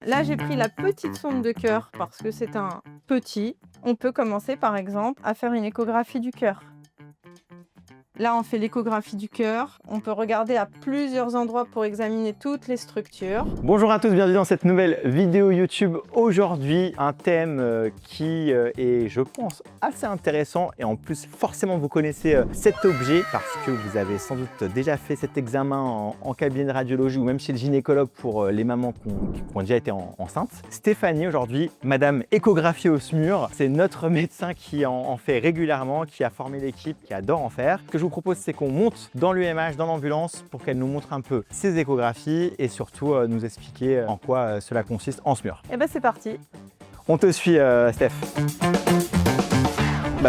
Là, j'ai pris la petite sonde de cœur parce que c'est un petit. On peut commencer par exemple à faire une échographie du cœur. Là, on fait l'échographie du cœur. On peut regarder à plusieurs endroits pour examiner toutes les structures. Bonjour à tous, bienvenue dans cette nouvelle vidéo YouTube. Aujourd'hui, un thème qui est, je pense, assez intéressant et en plus, forcément, vous connaissez cet objet parce que vous avez sans doute déjà fait cet examen en cabinet de radiologie ou même chez le gynécologue pour les mamans qui ont déjà été enceintes. Stéphanie, aujourd'hui, Madame Échographie au SMUR, c'est notre médecin qui en fait régulièrement, qui a formé l'équipe, qui adore en faire. Ce que je vous propose, c'est qu'on monte dans l'UMH, dans l'ambulance, pour qu'elle nous montre un peu ses échographies et surtout nous expliquer en quoi cela consiste en SMUR. Et ben c'est parti. On te suit, Steph.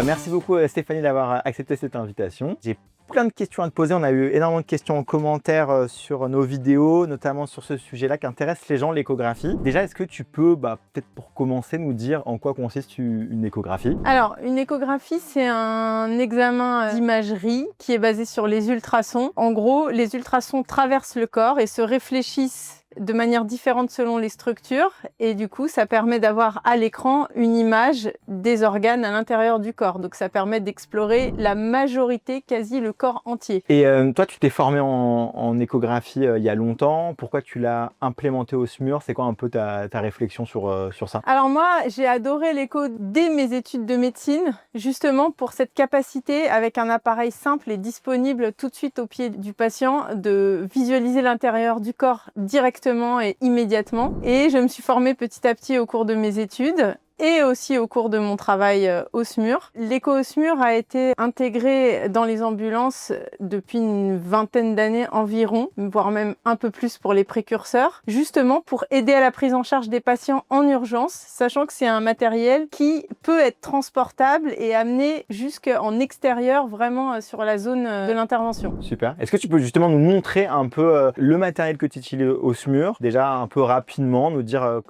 Merci beaucoup Stéphanie d'avoir accepté cette invitation. J'ai plein de questions à te poser. On a eu énormément de questions en commentaire sur nos vidéos, notamment sur ce sujet-là qui intéresse les gens, l'échographie. Déjà, est-ce que tu peux, peut-être pour commencer, nous dire en quoi consiste une échographie? Alors, une échographie, c'est un examen d'imagerie qui est basé sur les ultrasons. En gros, les ultrasons traversent le corps et se réfléchissent de manière différente selon les structures et du coup ça permet d'avoir à l'écran une image des organes à l'intérieur du corps, donc ça permet d'explorer la majorité, quasi le corps entier. Et toi tu t'es formé en échographie il y a longtemps, pourquoi tu l'as implémenté au SMUR? C'est quoi un peu ta réflexion sur ça? Alors moi j'ai adoré l'écho dès mes études de médecine, justement pour cette capacité avec un appareil simple et disponible tout de suite au pied du patient de visualiser l'intérieur du corps directement et immédiatement. Et je me suis formée petit à petit au cours de mes études et aussi au cours de mon travail au SMUR. L'écho au SMUR a été intégré dans les ambulances depuis une vingtaine d'années environ, voire même un peu plus pour les précurseurs, justement pour aider à la prise en charge des patients en urgence, sachant que c'est un matériel qui peut être transportable et amené jusqu'en extérieur, vraiment sur la zone de l'intervention. Super. Est-ce que tu peux justement nous montrer un peu le matériel que tu utilises au SMUR, déjà un peu rapidement, nous dire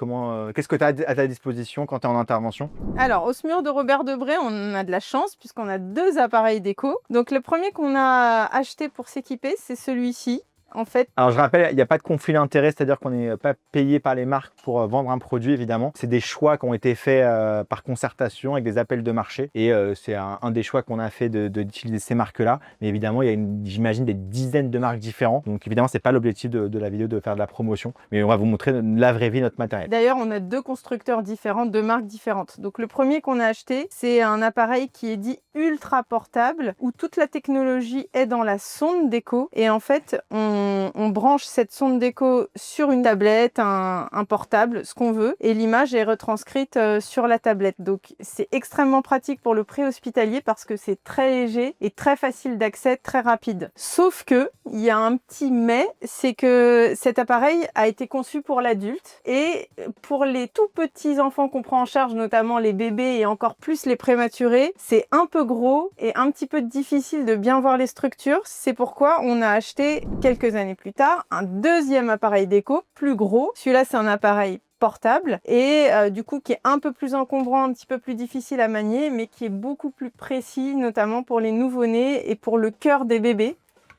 qu'est-ce que tu as à ta disposition quand tu es en intervention? Alors, au SMUR de Robert Debré, on a de la chance puisqu'on a 2 appareils d'écho. Donc le premier qu'on a acheté pour s'équiper, c'est celui-ci. En fait, alors je rappelle, il n'y a pas de conflit d'intérêt, c'est-à-dire qu'on n'est pas payé par les marques pour vendre un produit évidemment. C'est des choix qui ont été faits par concertation avec des appels de marché et c'est un des choix qu'on a fait d'utiliser ces marques-là. Mais évidemment, il y a j'imagine des dizaines de marques différentes. Donc évidemment, c'est pas l'objectif de la vidéo de faire de la promotion, mais on va vous montrer la vraie vie, notre matériel. d'ailleurs, on a 2 constructeurs différents, 2 marques différentes. Donc le premier qu'on a acheté, c'est un appareil qui est dit ultra portable, où toute la technologie est dans la sonde d'écho. Et en fait, on branche cette sonde d'écho sur une tablette, un portable, ce qu'on veut, et l'image est retranscrite sur la tablette. Donc c'est extrêmement pratique pour le préhospitalier parce que c'est très léger et très facile d'accès, très rapide. Sauf que il y a un petit mais, c'est que cet appareil a été conçu pour l'adulte et pour les tout petits enfants qu'on prend en charge, notamment les bébés et encore plus les prématurés, c'est un peu gros et un petit peu difficile de bien voir les structures. C'est pourquoi on a acheté quelques années plus tard un deuxième appareil d'écho plus gros. Celui-là, c'est un appareil portable et du coup qui est un peu plus encombrant, un petit peu plus difficile à manier, mais qui est beaucoup plus précis, notamment pour les nouveau-nés et pour le cœur des bébés.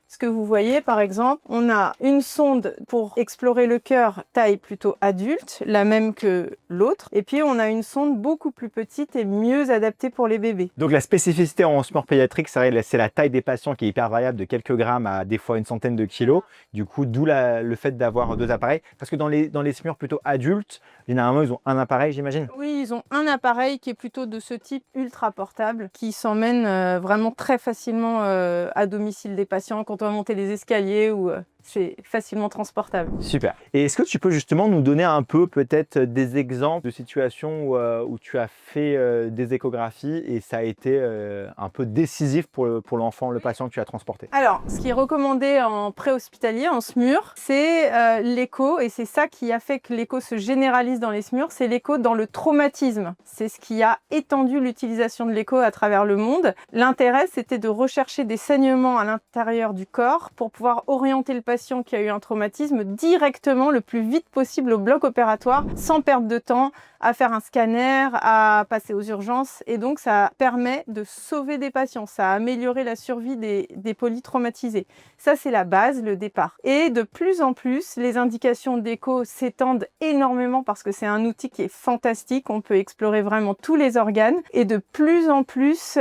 Ce que vous voyez, par exemple, on a une sonde pour explorer le cœur taille plutôt adulte, la même que l'autre. Et puis, on a une sonde beaucoup plus petite et mieux adaptée pour les bébés. Donc la spécificité en SMUR pédiatrique, c'est la taille des patients qui est hyper variable de quelques grammes à des fois une centaine de kilos. Du coup, d'où le fait d'avoir 2 appareils. Parce que dans les SMUR plutôt adultes, généralement, ils ont un appareil, j'imagine. Oui, ils ont un appareil qui est plutôt de ce type ultra portable, qui s'emmène vraiment très facilement à domicile des patients quand on va monter les escaliers ou c'est facilement transportable. Super. Et est-ce que tu peux justement nous donner un peu peut-être des exemples de situations où tu as fait des échographies et ça a été un peu décisif pour l'enfant, le patient que tu as transporté? Alors, ce qui est recommandé en préhospitalier, en SMUR, c'est l'écho, et c'est ça qui a fait que l'écho se généralise dans les SMUR, c'est l'écho dans le traumatisme. C'est ce qui a étendu l'utilisation de l'écho à travers le monde. L'intérêt, c'était de rechercher des saignements à l'intérieur du corps pour pouvoir orienter le patient patient qui a eu un traumatisme directement le plus vite possible au bloc opératoire, sans perdre de temps à faire un scanner, à passer aux urgences. Et donc, ça permet de sauver des patients. Ça a amélioré la survie des polytraumatisés. Ça, c'est la base, le départ. Et de plus en plus, les indications d'écho s'étendent énormément parce que c'est un outil qui est fantastique. On peut explorer vraiment tous les organes. Et de plus en plus,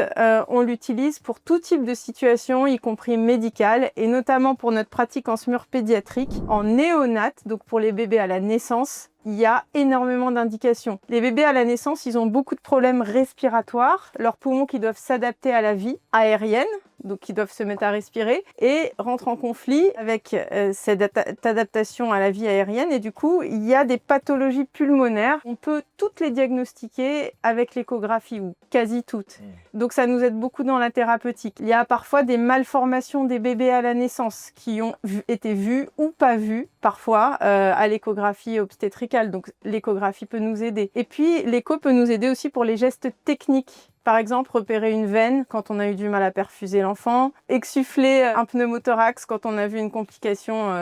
on l'utilise pour tout type de situation, y compris médicale, et notamment pour notre pratique en SMUR pédiatrique, en néonat, donc pour les bébés à la naissance. Il y a énormément d'indications. Les bébés à la naissance, ils ont beaucoup de problèmes respiratoires, leurs poumons qui doivent s'adapter à la vie aérienne, donc qui doivent se mettre à respirer, et rentrent en conflit avec cette adaptation à la vie aérienne. Et du coup, il y a des pathologies pulmonaires. On peut toutes les diagnostiquer avec l'échographie, ou quasi toutes. Donc ça nous aide beaucoup dans la thérapeutique. Il y a parfois des malformations des bébés à la naissance qui ont été vues ou pas vues, parfois, à l'échographie obstétricale. Donc l'échographie peut nous aider. Et puis l'écho peut nous aider aussi pour les gestes techniques. Par exemple, repérer une veine quand on a eu du mal à perfuser l'enfant, exsuffler un pneumothorax quand on a vu une complication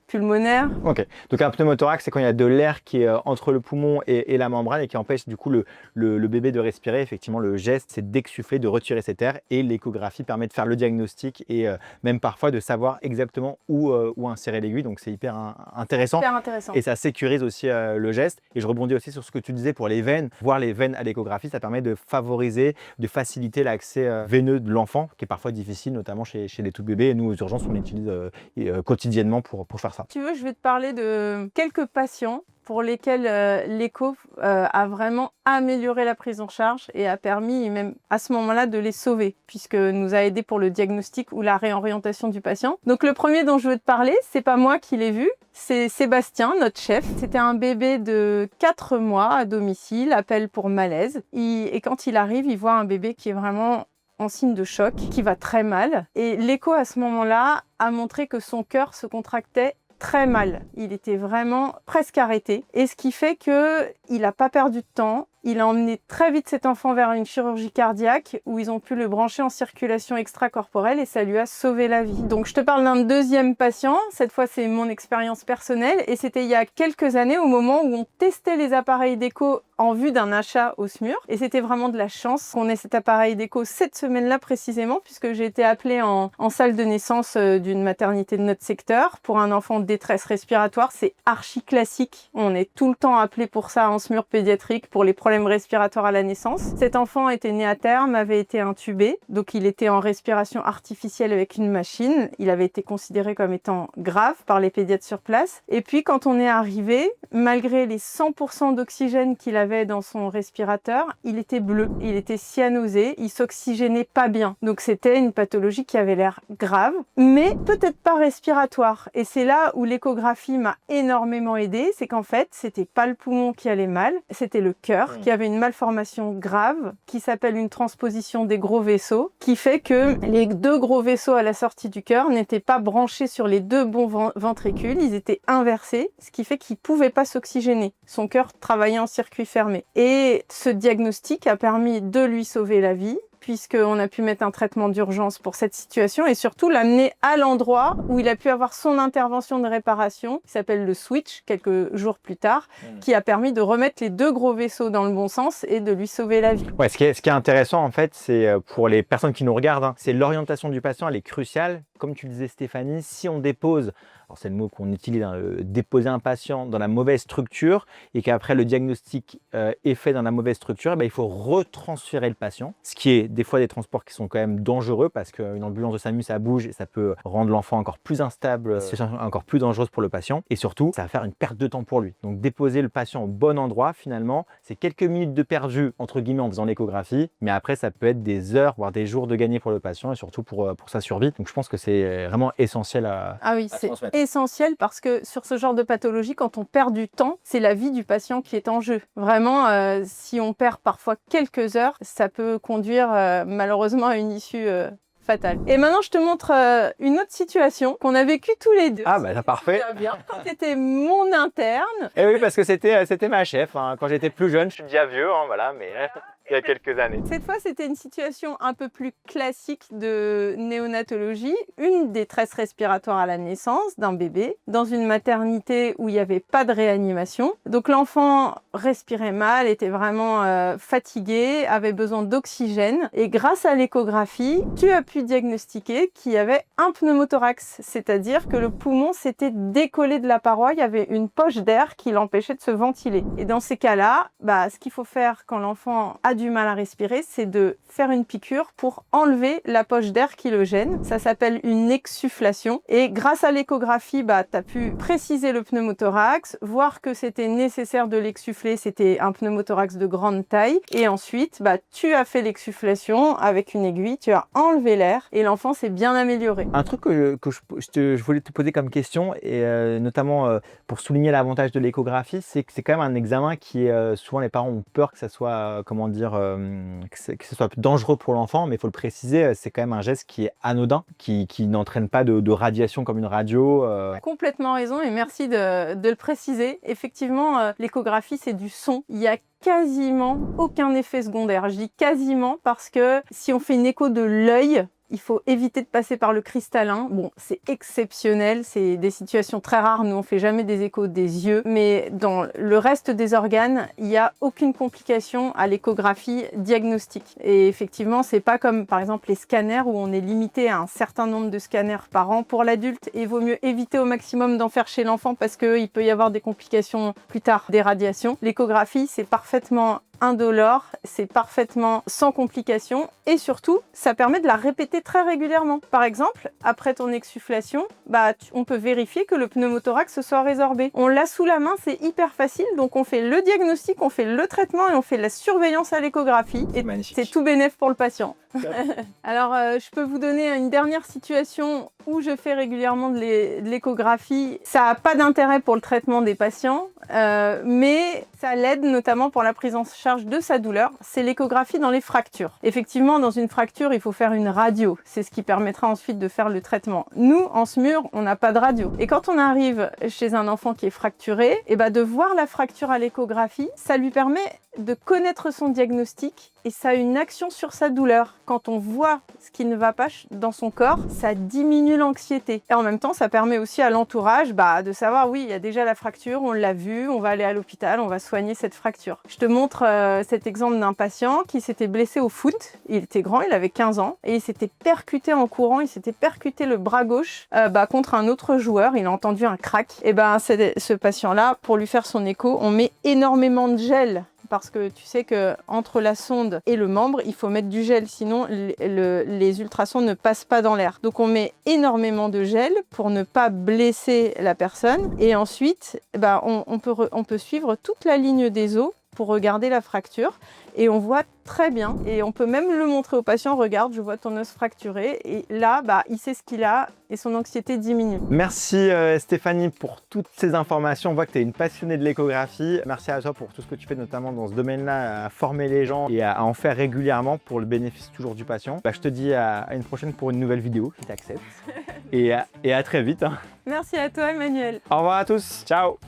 pulmonaire. Ok, donc un pneumothorax, c'est quand il y a de l'air qui est entre le poumon et la membrane et qui empêche du coup le bébé de respirer. Effectivement, le geste, c'est d'exsuffler, de retirer cet air, et l'échographie permet de faire le diagnostic et même parfois de savoir exactement où insérer l'aiguille. Donc c'est hyper intéressant. Hyper intéressant. Et ça sécurise aussi le geste. Et je rebondis aussi sur ce que tu disais pour les veines. Voir les veines à l'échographie, ça permet de favoriser, de faciliter l'accès veineux de l'enfant, qui est parfois difficile, notamment chez les tout bébés. Et nous, aux urgences, on l'utilise quotidiennement pour faire ça. Si tu veux, je vais te parler de quelques patients pour lesquels l'écho a vraiment amélioré la prise en charge et a permis même à ce moment-là de les sauver, puisque nous a aidé pour le diagnostic ou la réorientation du patient. Donc le premier dont je veux te parler, c'est pas moi qui l'ai vu, c'est Sébastien, notre chef. C'était un bébé de 4 mois à domicile, appel pour malaise. Et quand il arrive, il voit un bébé qui est vraiment en signe de choc, qui va très mal. Et l'écho à ce moment-là a montré que son cœur se contractait très mal. Il était vraiment presque arrêté. Et ce qui fait qu'il n'a pas perdu de temps. Il a emmené très vite cet enfant vers une chirurgie cardiaque où ils ont pu le brancher en circulation extracorporelle et ça lui a sauvé la vie. Donc je te parle d'un deuxième patient. Cette fois, c'est mon expérience personnelle et c'était il y a quelques années au moment où on testait les appareils d'écho en vue d'un achat au SMUR. Et c'était vraiment de la chance qu'on ait cet appareil d'écho cette semaine-là précisément, puisque j'ai été appelée en salle de naissance d'une maternité de notre secteur pour un enfant en détresse respiratoire. C'est archi classique. On est tout le temps appelé pour ça en SMUR pédiatrique pour les problèmes respiratoires à la naissance. Cet enfant était né à terme, avait été intubé, donc il était en respiration artificielle avec une machine. Il avait été considéré comme étant grave par les pédiatres sur place. Et puis quand on est arrivé, malgré les 100% d'oxygène qu'il avait dans son respirateur, il était bleu, il était cyanosé, il s'oxygénait pas bien. Donc c'était une pathologie qui avait l'air grave, mais peut-être pas respiratoire. Et c'est là où l'échographie m'a énormément aidée, c'est qu'en fait, c'était pas le poumon qui allait mal, c'était le cœur qui avait une malformation grave qui s'appelle une transposition des gros vaisseaux, qui fait que les 2 gros vaisseaux à la sortie du cœur n'étaient pas branchés sur les 2 bons ventricules, ils étaient inversés, ce qui fait qu'il pouvait pas s'oxygéner. Son cœur travaillait en circuit fermé. Et ce diagnostic a permis de lui sauver la vie, puisqu'on a pu mettre un traitement d'urgence pour cette situation et surtout l'amener à l'endroit où il a pu avoir son intervention de réparation, qui s'appelle le switch, quelques jours plus tard, qui a permis de remettre les 2 gros vaisseaux dans le bon sens et de lui sauver la vie. Ouais, ce qui est intéressant en fait, c'est pour les personnes qui nous regardent, c'est l'orientation du patient, elle est cruciale. Comme tu le disais Stéphanie, si on dépose, alors c'est le mot qu'on utilise, déposer un patient dans la mauvaise structure et qu'après le diagnostic est fait dans la mauvaise structure, il faut retransférer le patient, ce qui est des fois des transports qui sont quand même dangereux parce qu'une ambulance de SAMU ça bouge et ça peut rendre l'enfant encore plus instable, situation encore plus dangereuse pour le patient et surtout ça va faire une perte de temps pour lui. Donc déposer le patient au bon endroit finalement, c'est quelques minutes de perdu entre guillemets en faisant l'échographie, mais après ça peut être des heures voire des jours de gagné pour le patient et surtout pour sa survie. Donc je pense que c'est vraiment essentiel à c'est essentiel parce que sur ce genre de pathologie, quand on perd du temps, c'est la vie du patient qui est en jeu. Vraiment, si on perd parfois quelques heures, ça peut conduire malheureusement à une issue fatale. Et maintenant, je te montre une autre situation qu'on a vécue tous les deux. Ah bah parfait. Bien. Quand tu étais mon interne. Et oui, parce que c'était ma chef. Hein. Quand j'étais plus jeune, je suis déjà vieux, hein, voilà. Mais... il y a quelques années. Cette fois, c'était une situation un peu plus classique de néonatologie, une détresse respiratoire à la naissance d'un bébé, dans une maternité où il n'y avait pas de réanimation. Donc l'enfant respirait mal, était vraiment fatigué, avait besoin d'oxygène. Et grâce à l'échographie, tu as pu diagnostiquer qu'il y avait un pneumothorax, c'est-à-dire que le poumon s'était décollé de la paroi, il y avait une poche d'air qui l'empêchait de se ventiler. Et dans ces cas-là, ce qu'il faut faire quand l'enfant a du mal à respirer, c'est de faire une piqûre pour enlever la poche d'air qui le gêne. Ça s'appelle une exsufflation. Et grâce à l'échographie, tu as pu préciser le pneumothorax, voir que c'était nécessaire de l'exsuffler, c'était un pneumothorax de grande taille. Et ensuite, tu as fait l'exsufflation avec une aiguille, tu as enlevé l'air et l'enfant s'est bien amélioré. Un truc que je voulais te poser comme question, et notamment pour souligner l'avantage de l'échographie, c'est que c'est quand même un examen qui est souvent les parents ont peur que ça soit, que ce soit dangereux pour l'enfant, mais il faut le préciser, c'est quand même un geste qui est anodin, qui n'entraîne pas de radiation comme une radio. Complètement raison et merci de le préciser. Effectivement, l'échographie, c'est du son. Il y a quasiment aucun effet secondaire. Je dis quasiment parce que si on fait une écho de l'œil, il faut éviter de passer par le cristallin. Bon, c'est exceptionnel, c'est des situations très rares. Nous, on fait jamais des échos des yeux. Mais dans le reste des organes, il n'y a aucune complication à l'échographie diagnostique. Et effectivement, c'est pas comme, par exemple, les scanners où on est limité à un certain nombre de scanners par an pour l'adulte. Et il vaut mieux éviter au maximum d'en faire chez l'enfant parce qu'il peut y avoir des complications plus tard, des radiations. L'échographie, c'est parfaitement indolore, c'est parfaitement sans complications et surtout, ça permet de la répéter très régulièrement. Par exemple, après ton exsufflation, on peut vérifier que le pneumothorax se soit résorbé. On l'a sous la main, c'est hyper facile, donc on fait le diagnostic, on fait le traitement et on fait la surveillance à l'échographie. Et c'est tout bénef pour le patient. Alors, je peux vous donner une dernière situation où je fais régulièrement de l'échographie. Ça n'a pas d'intérêt pour le traitement des patients, mais ça l'aide notamment pour la prise en charge de sa douleur. C'est l'échographie dans les fractures. Effectivement, dans une fracture, il faut faire une radio. C'est ce qui permettra ensuite de faire le traitement. Nous, en SMUR, on n'a pas de radio. Et quand on arrive chez un enfant qui est fracturé, de voir la fracture à l'échographie, ça lui permet de connaître son diagnostic et ça a une action sur sa douleur. Quand on voit ce qui ne va pas dans son corps, ça diminue l'anxiété. Et en même temps, ça permet aussi à l'entourage de savoir, oui, il y a déjà la fracture, on l'a vu, on va aller à l'hôpital, on va soigner cette fracture. Je te montre cet exemple d'un patient qui s'était blessé au foot. Il était grand, il avait 15 ans et il s'était percuté en courant, il s'était percuté le bras gauche contre un autre joueur. Il a entendu un crack. Et ce patient-là, pour lui faire son écho, on met énormément de gel. Parce que tu sais qu'entre la sonde et le membre, il faut mettre du gel, sinon les ultrasons ne passent pas dans l'air. Donc on met énormément de gel pour ne pas blesser la personne. Et ensuite, on peut suivre toute la ligne des os pour regarder la fracture. Et on voit très bien. Et on peut même le montrer au patient. Regarde, je vois ton os fracturé. Et là, il sait ce qu'il a et son anxiété diminue. Merci Stéphanie pour toutes ces informations. On voit que tu es une passionnée de l'échographie. Merci à toi pour tout ce que tu fais, notamment dans ce domaine-là, à former les gens et à en faire régulièrement pour le bénéfice toujours du patient. Je te dis à une prochaine pour une nouvelle vidéo, si tu acceptes. et à très vite. Merci à toi, Emmanuel. Au revoir à tous. Ciao.